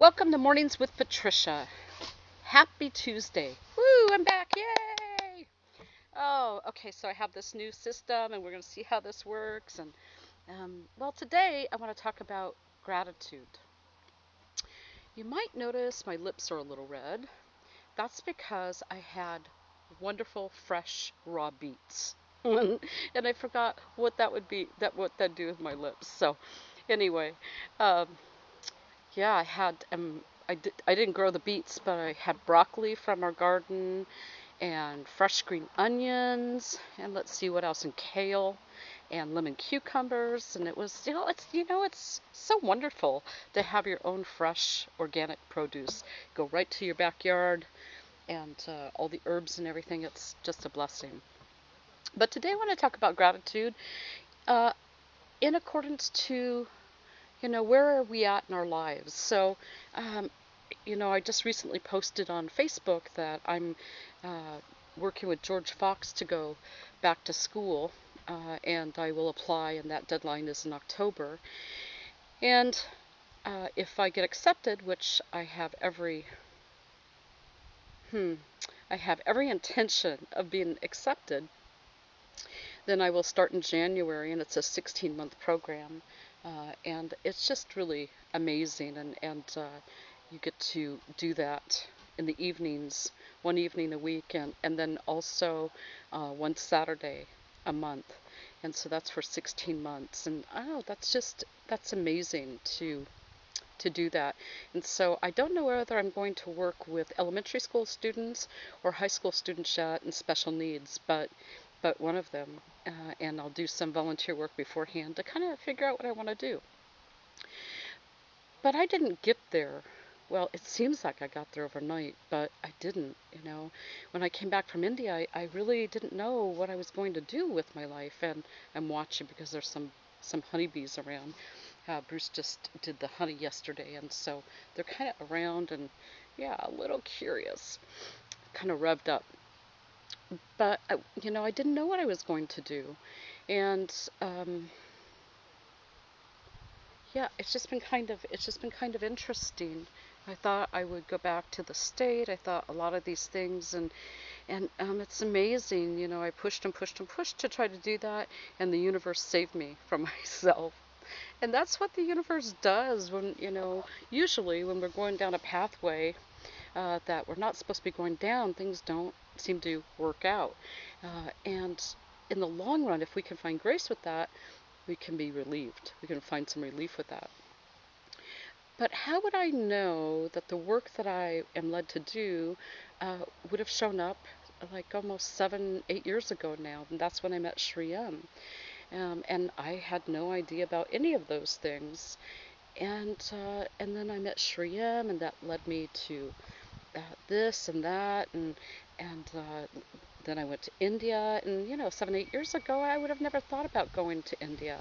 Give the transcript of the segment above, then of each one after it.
Welcome to Mornings with Patricia. Happy Tuesday. Woo, I'm back. Yay! Oh, okay, so I have this new system and we're going to see how this works. And well, today I want to talk about gratitude. You might notice my lips are a little red. That's because I had wonderful fresh raw beets. And I forgot what that would be, what that'd do with my lips. So anyway, um, yeah, I didn't grow the beets, but I had broccoli from our garden and fresh green onions, and let's see what else, and kale and lemon cucumbers. And it was, it's so wonderful to have your own fresh organic produce. Go right to your backyard, and all the herbs and everything. It's just a blessing. But today I want to talk about gratitude, uh, in accordance to, where are we at in our lives? So, um, I just recently posted on Facebook that I'm working with George Fox to go back to school, and I will apply, and that deadline is in October. And if I get accepted, which I have every intention of being accepted, then I will start in January, and it's a 16-month program, and it's just really amazing, and you get to do that in the evenings, one evening a week, and then also one Saturday a month, and so that's for 16 months, and oh, that's amazing to do that. And so I don't know whether I'm going to work with elementary school students or high school students yet in special needs, but one of them. And I'll do some volunteer work beforehand to kind of figure out what I want to do. But I didn't get there. Well, it seems like I got there overnight, but I didn't, When I came back from India, I really didn't know what I was going to do with my life, and I'm watching because there's some honeybees around. Bruce just did the honey yesterday, and so they're kind of around, and yeah, a little curious, kind of revved up. But I didn't know what I was going to do, and yeah, it's just been kind of interesting. I thought I would go back to the state. I thought a lot of these things, and it's amazing. I pushed and pushed and pushed to try to do that, and the universe saved me from myself. And that's what the universe does when, usually when we're going down a pathway that we're not supposed to be going down, things don't seem to work out. And in the long run, if we can find grace with that, we can be relieved. We can find some relief with that. But how would I know that the work that I am led to do would have shown up like almost 7, 8 years ago now? And that's when I met Sri M. And I had no idea about any of those things. And then I met Sri M, and that led me to this and that, and then I went to India. And 7, 8 years ago, I would have never thought about going to India.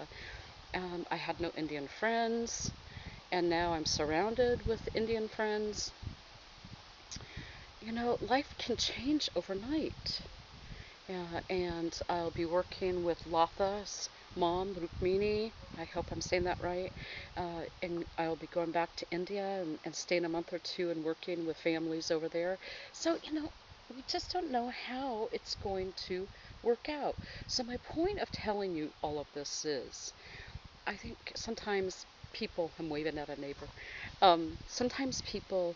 I had no Indian friends, and now I'm surrounded with Indian friends. Life can change overnight. And I'll be working with Latha's mom, Rukmini. I hope I'm saying that right. And I'll be going back to India and staying a month or two and working with families over there. So, we just don't know how it's going to work out. So my point of telling you all of this is, I think sometimes people, I'm waving at a neighbor, sometimes people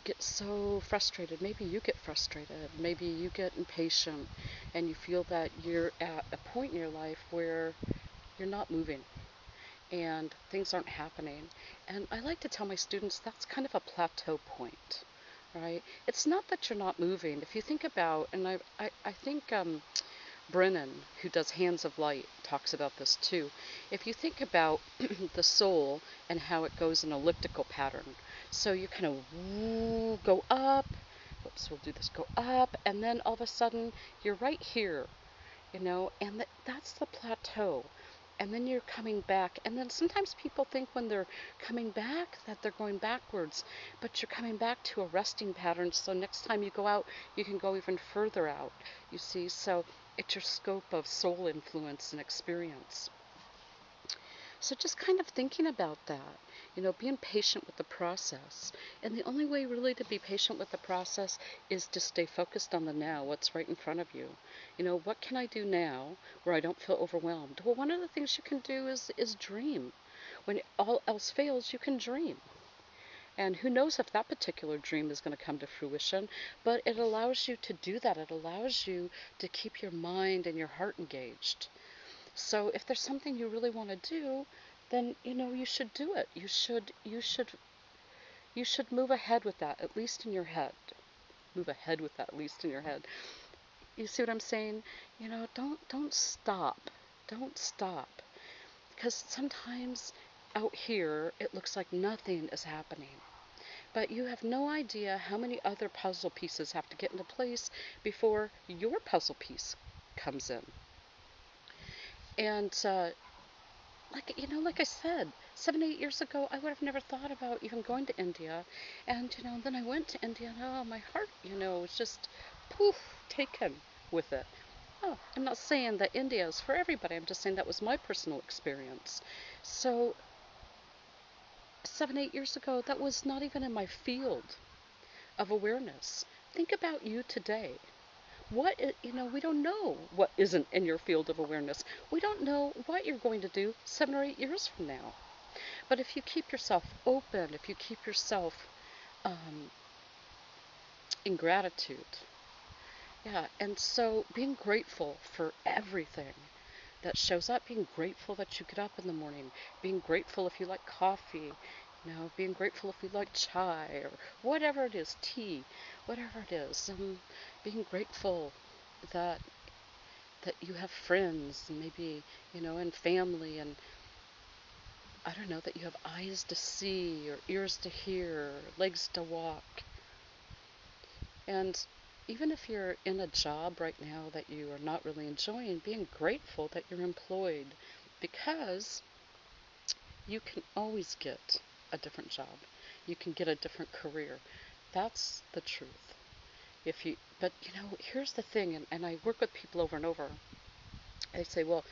get so frustrated. Maybe you get frustrated. Maybe you get impatient and you feel that you're at a point in your life where you're not moving and things aren't happening. And I like to tell my students that's kind of a plateau point, right? It's not that you're not moving. If you think about, and I think Brennan, who does Hands of Light, talks about this too. If you think about the soul and how it goes in an elliptical pattern, so you kind of go up, whoops, we'll do this, go up, and then all of a sudden you're right here, and that's the plateau. And then you're coming back, and then sometimes people think when they're coming back that they're going backwards, but you're coming back to a resting pattern, so next time you go out, you can go even further out, you see. So it's your scope of soul influence and experience. So just kind of thinking about that, being patient with the process. And the only way really to be patient with the process is to stay focused on the now, what's right in front of you. What can I do now where I don't feel overwhelmed? Well, one of the things you can do is dream. When all else fails, you can dream. And who knows if that particular dream is going to come to fruition, but it allows you to do that. It allows you to keep your mind and your heart engaged. So if there's something you really want to do, then you should do it. You should move ahead with that, at least in your head. Move ahead with that, at least in your head. You see what I'm saying? Don't stop. Don't stop. Because sometimes out here it looks like nothing is happening. But you have no idea how many other puzzle pieces have to get into place before your puzzle piece comes in. And like I said, 7, 8 years ago, I would have never thought about even going to India. And then I went to India, and my heart, was just poof, taken with it. Oh, I'm not saying that India is for everybody. I'm just saying that was my personal experience. So 7, 8 years ago, that was not even in my field of awareness. Think about you today. We don't know what isn't in your field of awareness. We don't know what you're going to do 7 or 8 years from now. But if you keep yourself open, if you keep yourself in gratitude, yeah, and so being grateful for everything that shows up, being grateful that you get up in the morning, being grateful if you like coffee, being grateful if you like chai or whatever it is, tea, whatever it is, being grateful that you have friends and maybe, and family, and I don't know, that you have eyes to see or ears to hear, legs to walk. And even if you're in a job right now that you are not really enjoying, being grateful that you're employed, because you can always get a different job. You can get a different career. That's the truth. But here's the thing, and I work with people over and over. They say, well,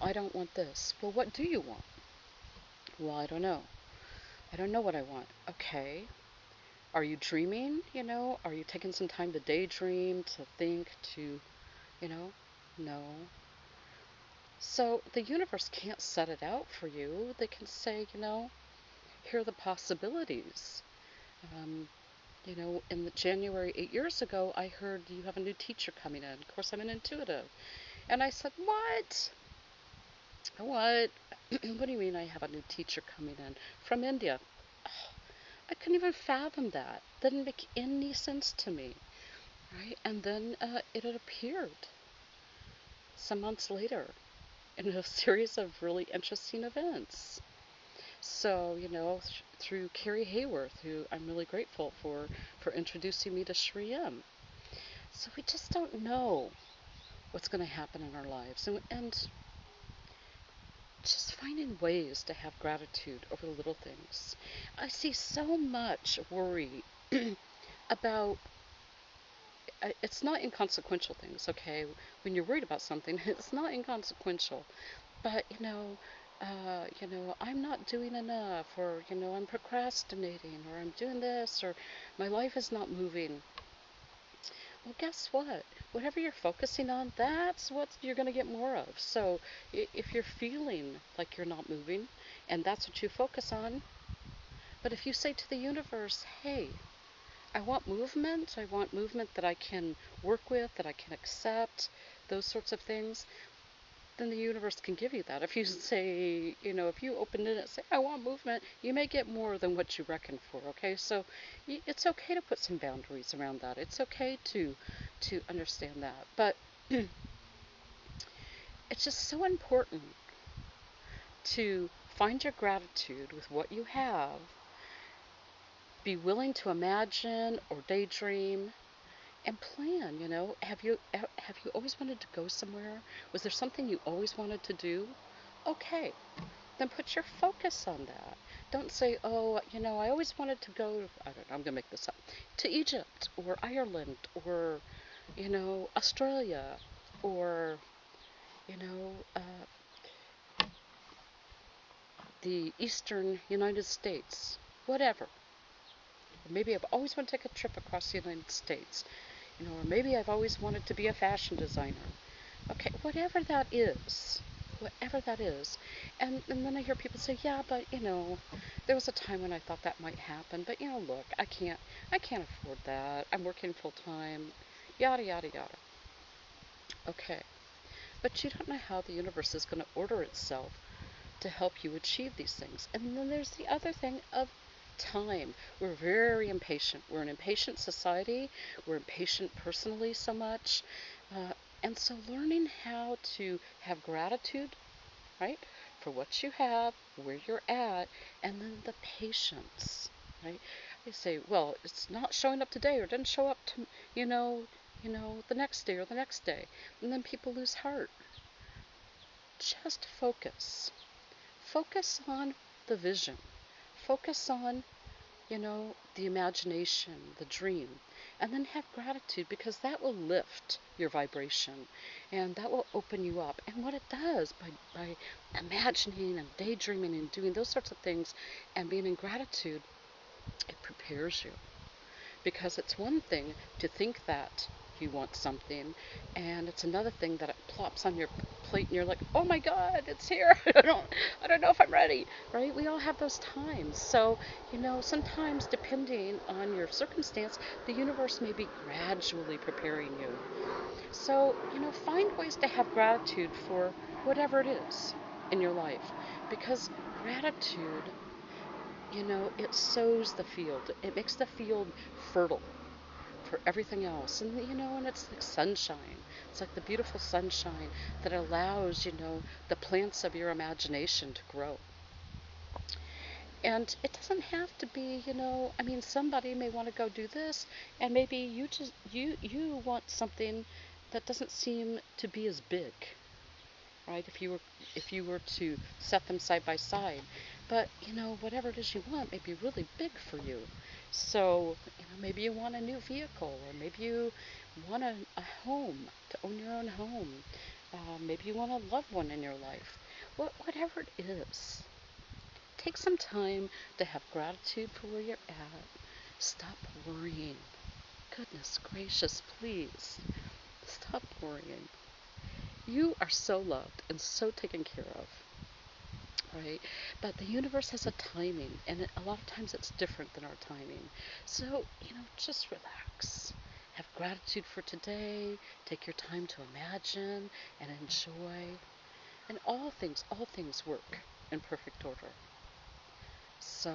I don't want this. Well, what do you want? Well, I don't know. I don't know what I want. Okay. Are you dreaming? Are you taking some time to daydream, to think, to, no. So the universe can't set it out for you. They can say, here are the possibilities. In the January 8 years ago, I heard you have a new teacher coming in. Of course, I'm an intuitive. And I said, what? What? What do you mean I have a new teacher coming in? From India. I couldn't even fathom that. Didn't make any sense to me. Right? And then it had appeared some months later in a series of really interesting events. So, through Carrie Hayworth, who I'm really grateful for introducing me to Sri M. So we just don't know what's going to happen in our lives. And just finding ways to have gratitude over the little things. I see so much worry about, it's not inconsequential things, okay? When you're worried about something, it's not inconsequential. But, I'm not doing enough, or, I'm procrastinating, or I'm doing this, or my life is not moving. Well, guess what? Whatever you're focusing on, that's what you're going to get more of. So if you're feeling like you're not moving, and that's what you focus on, but if you say to the universe, hey, I want movement that I can work with, that I can accept, those sorts of things, then the universe can give you that. If you say, if you open it and say, I want movement, you may get more than what you reckon for, okay? So it's okay to put some boundaries around that. It's okay to understand that. But it's just so important to find your gratitude with what you have, be willing to imagine or daydream, and plan. Have you always wanted to go somewhere? Was there something you always wanted to do? Okay, then put your focus on that. Don't say, oh, I always wanted to go, I don't know, I'm gonna make this up, to Egypt or Ireland or Australia or you know uh, the eastern United States, whatever. Or maybe I've always wanted to take a trip across the United States, or maybe I've always wanted to be a fashion designer. Okay, whatever that is. And then I hear people say, yeah, but there was a time when I thought that might happen, but look, I can't afford that. I'm working full time, yada, yada, yada. Okay, but you don't know how the universe is going to order itself to help you achieve these things. And then there's the other thing of time. We're very impatient. We're an impatient society. We're impatient personally so much. And so learning how to have gratitude, right, for what you have, where you're at, and then the patience, right? They say, well, it's not showing up today or didn't show up to, the next day or the next day. And then people lose heart. Just focus. Focus on the vision. Focus on, the imagination, the dream, and then have gratitude, because that will lift your vibration and that will open you up. And what it does by imagining and daydreaming and doing those sorts of things and being in gratitude, it prepares you. Because it's one thing to think that you want something, and it's another thing that it plops on your plate and you're like, oh my god, it's here. I don't know if I'm ready, right? We all have those times. So sometimes, depending on your circumstance, the universe may be gradually preparing you. So find ways to have gratitude for whatever it is in your life, because gratitude, it sows the field. It makes the field fertile for everything else. And it's like sunshine. It's like the beautiful sunshine that allows, the plants of your imagination to grow. And it doesn't have to be, somebody may want to go do this, and maybe you want something that doesn't seem to be as big, right? If you were to set them side by side. But whatever it is you want may be really big for you. So maybe you want a new vehicle, or maybe you want a home, to own your own home. Maybe you want a loved one in your life. Whatever it is, take some time to have gratitude for where you're at. Stop worrying. Goodness gracious, please stop worrying. You are so loved and so taken care of, right? But the universe has a timing, and a lot of times it's different than our timing. So, just relax. Have gratitude for today. Take your time to imagine and enjoy. And all things work in perfect order. So,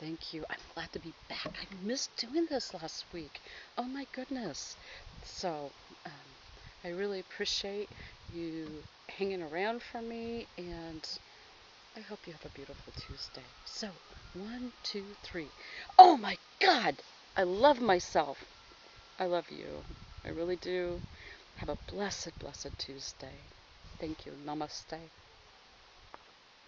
thank you. I'm glad to be back. I missed doing this last week. Oh my goodness. So, I really appreciate you hanging around for me, and I hope you have a beautiful Tuesday. So, 1, 2, 3. Oh my God! I love myself. I love you. I really do. Have a blessed, blessed Tuesday. Thank you. Namaste.